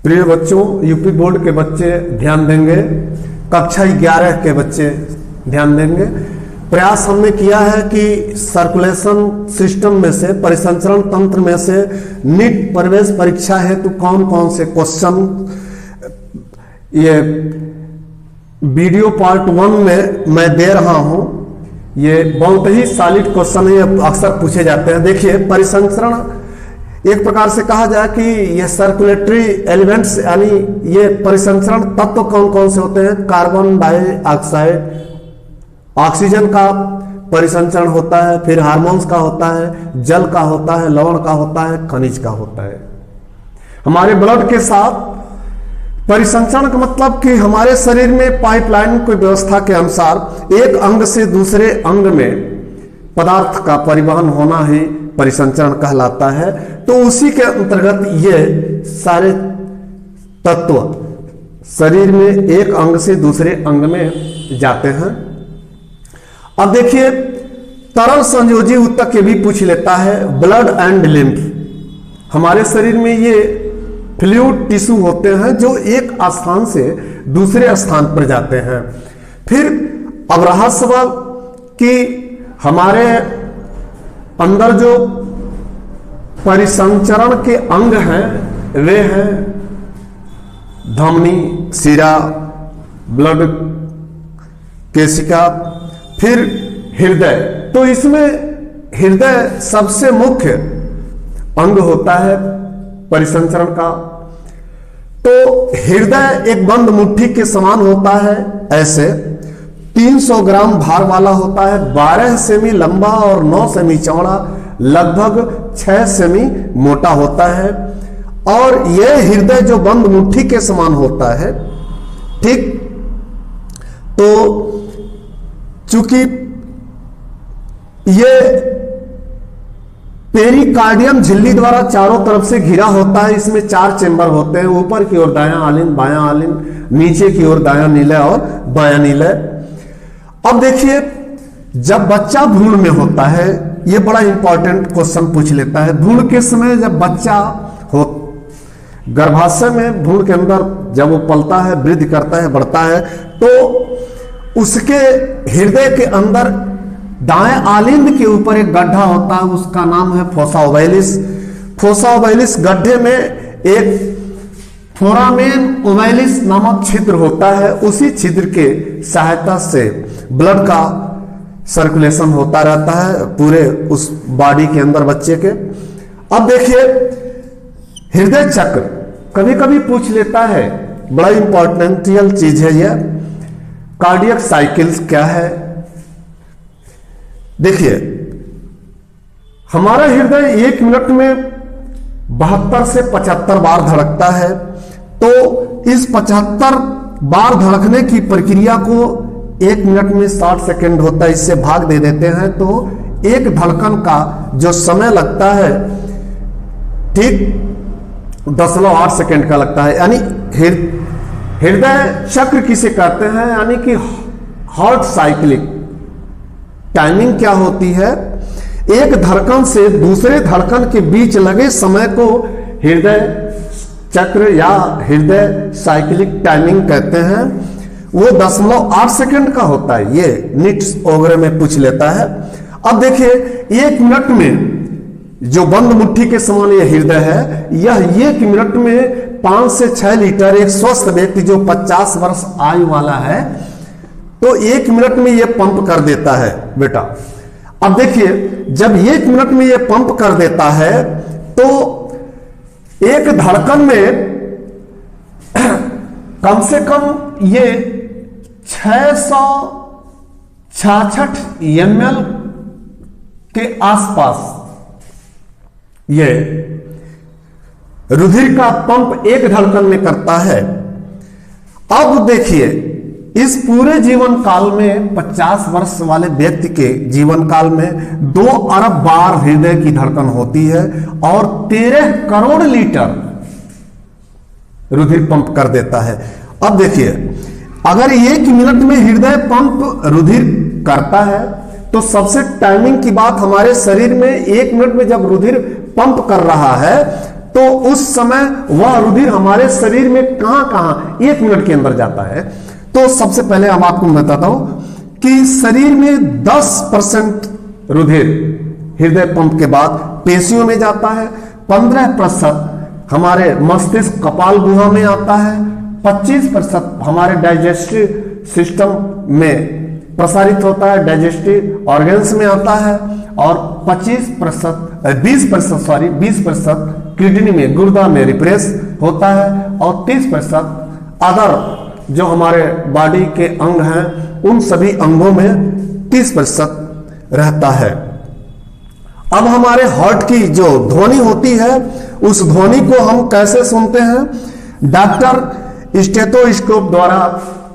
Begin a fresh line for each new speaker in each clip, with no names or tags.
प्रिय बच्चों, UP board के बच्चे ध्यान देंगे, कक्षा 11 के बच्चे ध्यान देंगे। प्रयास हमने किया है कि सर्कुलेशन सिस्टम में से, परिसंचरण तंत्र में से नीट प्रवेश परीक्षा हेतु कौन कौन से क्वेश्चन ये वीडियो पार्ट 1 में मैं दे रहा हूं। ये बहुत ही सॉलिड क्वेश्चन है, अक्सर पूछे जाते हैं। देखिए, परिसंचरण एक प्रकार से कहा जाए कि ये सर्कुलेटरी एलिमेंट्स यानी ये परिसंचरण तत्व कौन कौन से होते हैं। कार्बन डाइऑक्साइड, ऑक्सीजन का परिसंचरण होता है, फिर हार्मोन्स का होता है, जल का होता है, लवण का होता है, खनिज का होता है। हमारे ब्लड के साथ परिसंचरण का मतलब कि हमारे शरीर में पाइपलाइन की व्यवस्था के अनुसार एक अंग से दूसरे अंग में पदार्थ का परिवहन होना ही परिसंचरण कहलाता है। तो उसी के अंतर्गत ये सारे तत्व शरीर में एक अंग से दूसरे अंग में जाते हैं। अब देखिए, तरल संयोजी ऊतक ये भी पूछ लेता है, ब्लड एंड लिम्फ। हमारे शरीर में ये फ्लूइड टिश्यू होते हैं जो एक स्थान से दूसरे स्थान पर जाते हैं। फिर अब रहा सवाल कि हमारे अंदर जो परिसंचरण के अंग हैं वे हैं धमनी, शिरा, ब्लड केशिका, फिर हृदय। तो इसमें हृदय सबसे मुख्य अंग होता है परिसंचरण का। तो हृदय एक बंद मुट्ठी के समान होता है, ऐसे 300 ग्राम भार वाला होता है, 12 सेमी लंबा और 9 सेमी चौड़ा, लगभग 6 सेमी मोटा होता है। और यह हृदय जो बंद मुट्ठी के समान होता है, ठीक, तो चूंकि ये पेरिकार्डियम झिल्ली द्वारा चारों तरफ से घिरा होता है। इसमें 4 चेंबर होते हैं, ऊपर की ओर दायां आलिन, बायां आलिन, नीचे की ओर दायां नीलय और बायां नीलय। अब देखिए, जब बच्चा भ्रूण में होता है, यह बड़ा इंपॉर्टेंट क्वेश्चन पूछ लेता है। भ्रूण के समय जब बच्चा हो, गर्भाशय में भ्रूण के अंदर जब वो पलता है, वृद्धि करता है, बढ़ता है, तो उसके हृदय के अंदर दाएं आलिंद के ऊपर एक गड्ढा होता है, उसका नाम है फोसा ओवैलिस। फोसा ओवैलिस गड्ढे में एक फोरामेन ओवैलिस नामक छिद्र होता है। उसी छिद्र के सहायता से ब्लड का सर्कुलेशन होता रहता है पूरे उस बॉडी के अंदर बच्चे के। अब देखिए, हृदय चक्र कभी कभी पूछ लेता है, बड़ा इंपॉर्टेंटियल चीज है यह। कार्डियक साइकिल्स क्या है? देखिए, हमारा हृदय 1 मिनट में 72 से 75 बार धड़कता है। तो इस 75 बार धड़कने की प्रक्रिया को 1 मिनट में 60 सेकंड होता है, इससे भाग दे देते हैं तो एक धड़कन का जो समय लगता है, ठीक 0.8 सेकंड का लगता है। यानी हृदय चक्र किसे कहते हैं, यानी कि हार्ट साइक्लिक टाइमिंग क्या होती है, एक धड़कन से दूसरे धड़कन के बीच लगे समय को हृदय चक्र या हृदय साइक्लिक टाइमिंग कहते हैं। वो 0.8 सेकंड का होता है। ये नीट्स वगैरह में पूछ लेता है। अब देखिए, 1 मिनट में जो बंद मुट्ठी के समान यह हृदय है, यह 1 मिनट में 5 से 6 लीटर, एक स्वस्थ व्यक्ति जो 50 वर्ष आयु वाला है, तो 1 मिनट में यह पंप कर देता है बेटा। अब देखिए, जब 1 मिनट में यह पंप कर देता है तो एक धड़कन में कम से कम ये 666 ml के आसपास ये रुधिर का पंप एक धड़कन में करता है। अब देखिए, इस पूरे जीवन काल में 50 वर्ष वाले व्यक्ति के जीवन काल में 2 अरब बार हृदय की धड़कन होती है और 13 करोड़ लीटर रुधिर पंप कर देता है। अब देखिए, अगर 1 मिनट में हृदय पंप रुधिर करता है तो सबसे टाइमिंग की बात, हमारे शरीर में 1 मिनट में जब रुधिर पंप कर रहा है तो उस समय वह रुधिर हमारे शरीर में कहां कहां 1 मिनट के अंदर जाता है। तो सबसे पहले हम आपको बताता हूं कि शरीर में 10% रुधिर हृदय पंप के बाद पेशियों में जाता है, 15% हमारे मस्तिष्क कपाल गुहा में आता है, 25% हमारे डाइजेस्टिव सिस्टम में प्रसारित होता है, डाइजेस्टिव ऑर्गन्स में आता है, और 20% किडनी में गुर्दा में रिप्रेस होता है, और 30% अदर जो हमारे बॉडी के अंग हैं उन सभी अंगों में 30% रहता है। अब हमारे हार्ट की जो ध्वनि होती है उस ध्वनि को हम कैसे सुनते हैं? डॉक्टर स्टेथोस्कोप द्वारा,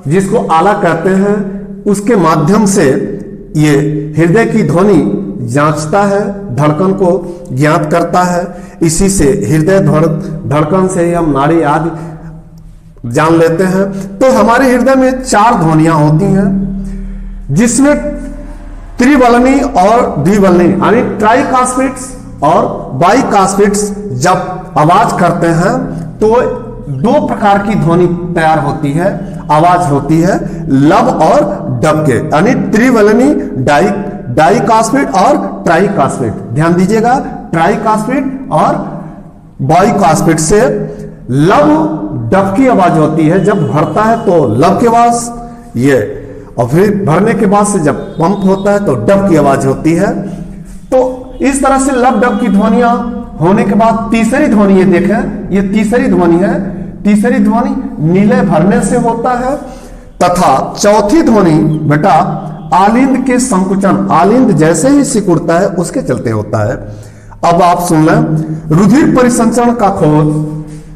जिसको आला कहते हैं, उसके माध्यम से ये हृदय की ध्वनि जांचता है, धड़कन को ज्ञात करता है। इसी से हृदय धड़कन से ही हम नाड़ी आदि जान लेते हैं। तो हमारे हृदय में 4 ध्वनियां होती हैं, जिसमें त्रिवलनी और द्विवलनी यानी ट्राइकास्पिड्स और बाइकास्पिड्स जब आवाज करते हैं तो 2 प्रकार की ध्वनि तैयार होती है, आवाज होती है, लब और डब के, यानी त्रिवलनी, डाइकास्पिड और ट्राइकास्पिड। ध्यान दीजिएगा, ट्राइकास्पिड और बाइकास्पिड से लब डब की आवाज होती है। जब भरता है तो लब की आवाज ये, और फिर भरने के बाद से जब पंप होता है तो डब की आवाज होती है। तो इस तरह से लब डब की ध्वनियां होने के बाद तीसरी ध्वनि, ये देखें, ये तीसरी ध्वनि है। तीसरी ध्वनि नीले भरने से होता है, तथा चौथी ध्वनि बेटा आलिंद के संकुचन, आलिंद जैसे ही सिकुड़ता है उसके चलते होता है। अब आप सुन लें, रुधिर परिसंचरण का खोज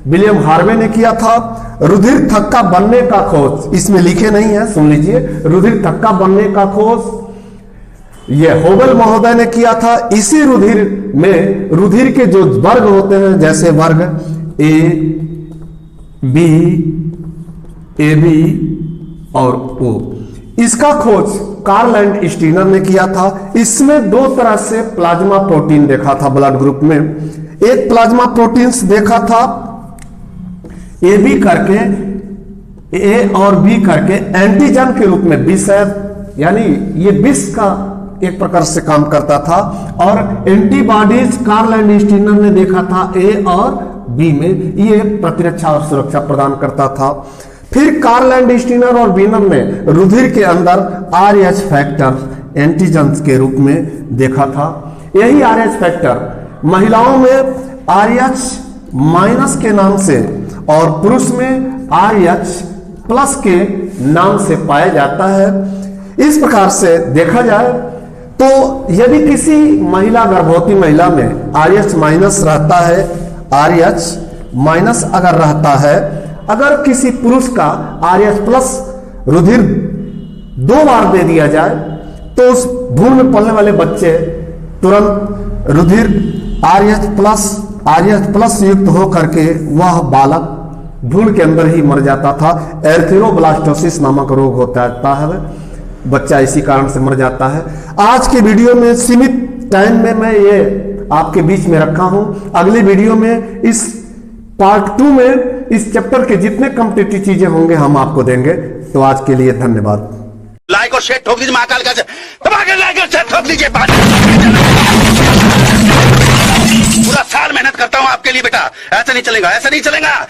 विलियम हार्वे ने किया था। रुधिर थक्का बनने का खोज इसमें लिखे नहीं है, सुन लीजिए, रुधिर थक्का बनने का खोज यह होबल महोदय ने किया था। इसी रुधिर में रुधिर के जो वर्ग होते हैं, जैसे वर्ग ए बी और ओ, इसका खोज कार्ल एंड स्टीनर ने किया था। इसमें 2 तरह से प्लाज्मा प्रोटीन देखा था ब्लड ग्रुप में। एक प्लाज्मा प्रोटीन्स देखा था ए बी करके, ए और बी करके एंटीजन के रूप में विषय, यानी ये विष का एक प्रकार से काम करता था, और एंटीबॉडीज कार्ल एंड स्टीनर ने देखा था ए और बी में, ये प्रतिरक्षा और सुरक्षा प्रदान करता था। फिर कार्ल एंड स्टीनर और बीनर ने रुधिर के अंदर RH फैक्टर एंटीजन के रूप में देखा था। यही RH फैक्टर महिलाओं में RH- के नाम से और पुरुष में RH+ के नाम से पाया जाता है। इस प्रकार से देखा जाए तो यदि किसी महिला, गर्भवती महिला में RH- रहता है, RH- अगर रहता है, अगर किसी पुरुष का RH+ रुधिर 2 बार दे दिया जाए तो उस भ्रूण में पलने वाले बच्चे तुरंत रुधिर RH+ युक्त होकर के वह बालक भ्रूण के अंदर ही मर जाता था। एर्थेरोब्लास्टोसिस नामक रोग होता है, बच्चा इसी कारण से मर जाता है। आज के वीडियो में सीमित टाइम में मैं ये आपके बीच में रखा हूं। अगले वीडियो में इस पार्ट 2 में इस चैप्टर के जितने कॉम्पिटिटिव चीजें होंगे हम आपको देंगे। तो आज के लिए धन्यवाद।
लाइक और शेयर ठोक दीजिए, महाकाल का लाइक और शेयर ठोक दीजिए। पूरा साल मेहनत करता हूं आपके लिए बेटा, ऐसा नहीं चलेगा, ऐसा नहीं चलेगा।